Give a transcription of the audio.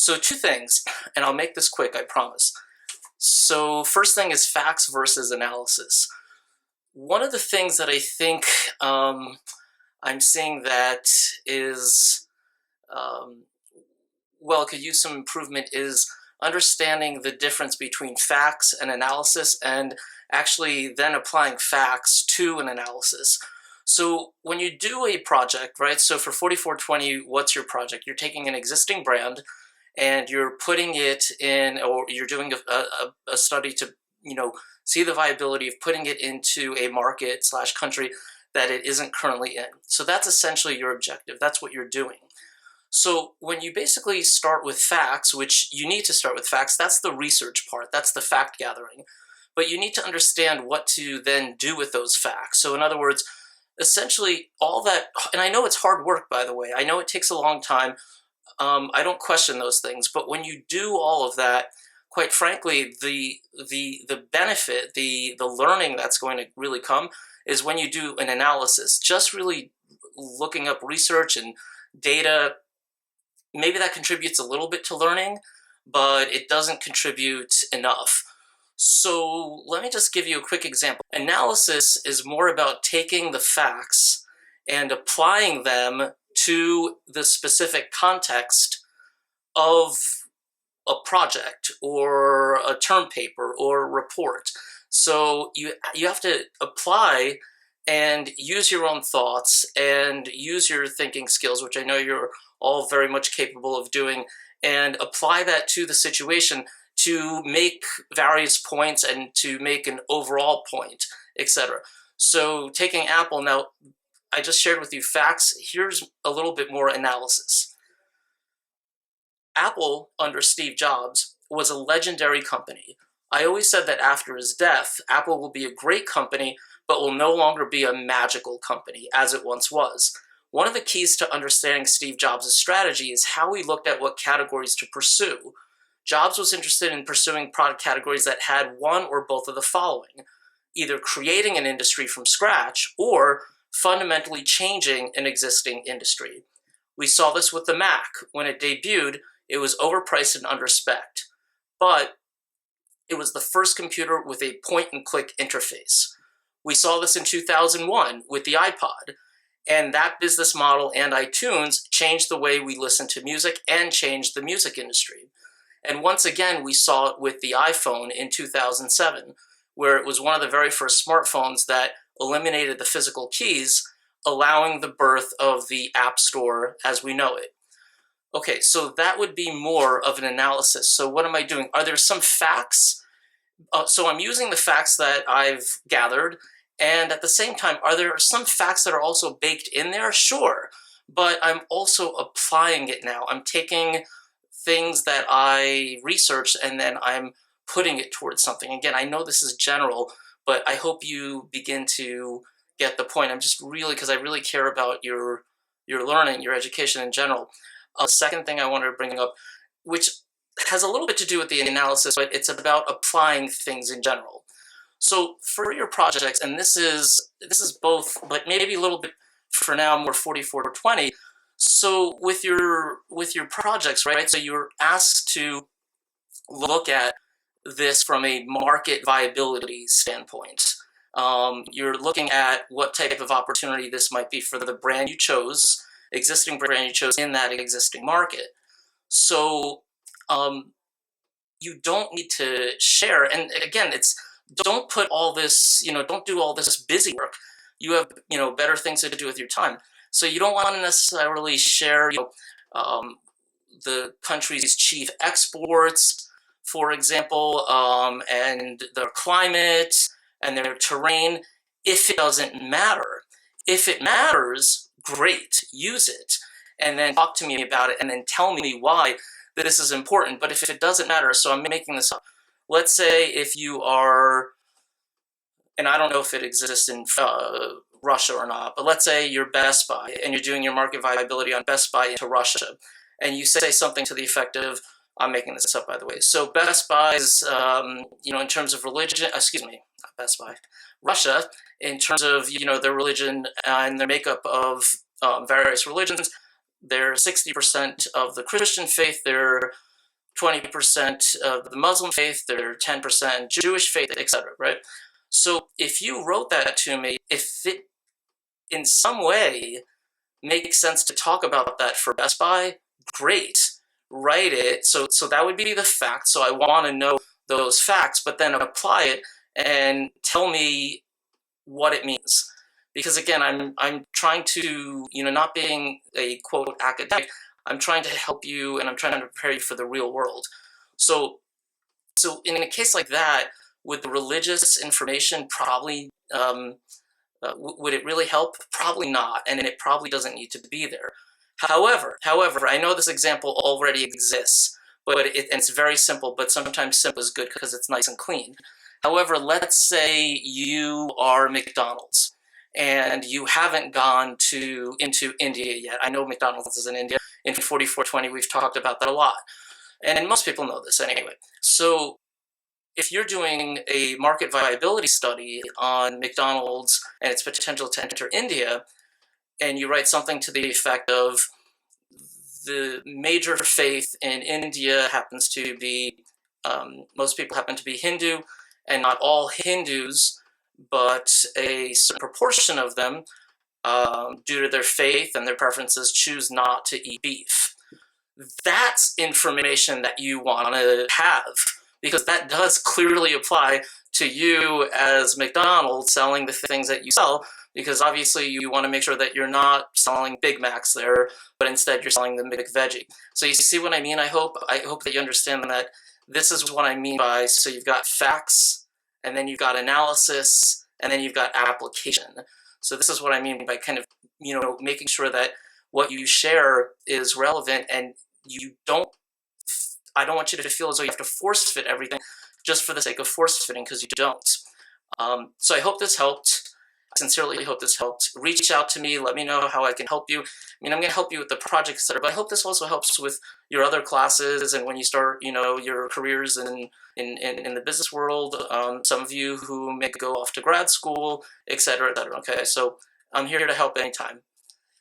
So two things, and I'll make this quick, I promise. So first thing is facts versus analysis. One of the things that I think I'm seeing that is, um, could use some improvement is understanding the difference between facts and analysis and actually then applying facts to an analysis. So when you do a project, right, so for 4420, what's your project? You're taking an existing brand and you're putting it in, or you're doing a study to, see the viability of putting it into a market slash country that it isn't currently in. So that's essentially your objective. That's what you're doing. So when you basically start with facts, which you need to start with facts, that's the research part, that's the fact gathering. But you need to understand what to then do with those facts. So in other words, essentially all that, and I know it's hard work, by the way, I know it takes a long time. I don't question those things, but when you do all of that, quite frankly, the benefit, the learning that's going to really come is when you do an analysis. Just really looking up research and data, maybe that contributes a little bit to learning, but it doesn't contribute enough. So let me just give you a quick example. Analysis is more about taking the facts and applying them to the specific context of a project or a term paper or a report. So you have to apply and use your own thoughts and use your thinking skills, which I know you're all very much capable of doing, and apply that to the situation to make various points and to make an overall point, etc. So taking Apple now, I just shared with you facts. Here's a little bit more analysis. Apple, under Steve Jobs, was a legendary company. I always said that after his death, Apple will be a great company, but will no longer be a magical company, as it once was. One of the keys to understanding Steve Jobs' strategy is how he looked at what categories to pursue. Jobs was interested in pursuing product categories that had one or both of the following: either creating an industry from scratch or fundamentally changing an existing industry. We saw this with the Mac. When it debuted, it was overpriced and underspec'd, but it was the first computer with a point-and-click interface. We saw this in 2001 with the iPod, and that business model and iTunes changed the way we listen to music and changed the music industry. And once again, we saw it with the iPhone in 2007, where it was one of the very first smartphones that eliminated the physical keys, allowing the birth of the App Store as we know it. Okay, so that would be more of an analysis. So what am I doing? Are there some facts? So I'm using the facts that I've gathered, and at the same time, are there some facts that are also baked in there? Sure, but I'm also applying it now. I'm taking things that I researched and then I'm putting it towards something. Again, I know this is general, but I hope you begin to get the point. I'm just really, because I really care about your learning, your education in general. Second thing I wanted to bring up, which has a little bit to do with the analysis, but it's about applying things in general. So for your projects, and this is both, but maybe a little bit for now more 4420. So with your projects, right? So you're asked to look at this from a market viability standpoint. You're looking at what type of opportunity this might be for the brand you chose, existing brand you chose in that existing market. So you don't need to share. And again, don't put all this, don't do all this busy work. You have, better things to do with your time. So you don't want to necessarily share, the country's chief exports, for example, and their climate and their terrain, if it doesn't matter. If it matters, great, use it, and then talk to me about it, and then tell me why this is important. But if it doesn't matter, so I'm making this up. Let's say if you are, and I don't know if it exists in Russia or not, but let's say you're Best Buy and you're doing your market viability on Best Buy into Russia, and you say something to the effect of, I'm making this up, by the way. So Best Buy's, in terms of religion, not Best Buy, Russia, in terms of, their religion and their makeup of various religions, they're 60% of the Christian faith, they're 20% of the Muslim faith, they're 10% Jewish faith, etc., right? So if you wrote that to me, if it in some way makes sense to talk about that for Best Buy, great. Write it. So that would be the fact. So I want to know those facts, but then apply it and tell me what it means. Because again, I'm trying to, not being a quote academic, I'm trying to help you and I'm trying to prepare you for the real world. So in a case like that, would the religious information probably would it really help? Probably not, and it probably doesn't need to be there. However, I know this example already exists, but it's very simple, but sometimes simple is good because it's nice and clean. However, let's say you are McDonald's and you haven't gone into India yet. I know McDonald's is in India. In 4420, we've talked about that a lot. And most people know this anyway. So if you're doing a market viability study on McDonald's and its potential to enter India, and you write something to the effect of the major faith in India happens to be, most people happen to be Hindu, and not all Hindus, but a certain proportion of them, due to their faith and their preferences, choose not to eat beef. That's information that you want to have, because that does clearly apply to you as McDonald's selling the things that you sell, because obviously you want to make sure that you're not selling Big Macs there, but instead you're selling the McVeggie. So you see what I mean? I hope that you understand that this is what I mean by, so you've got facts, and then you've got analysis, and then you've got application. So this is what I mean by kind of, making sure that what you share is relevant, and I don't want you to feel as though you have to force fit everything just for the sake of force fitting, because you don't. So I hope this helped. I sincerely hope this helped. Reach out to me. Let me know how I can help you. I'm going to help you with the project, etc. But I hope this also helps with your other classes and when you start, your careers in the business world. Some of you who may go off to grad school, etc., etc. Okay, so I'm here to help anytime.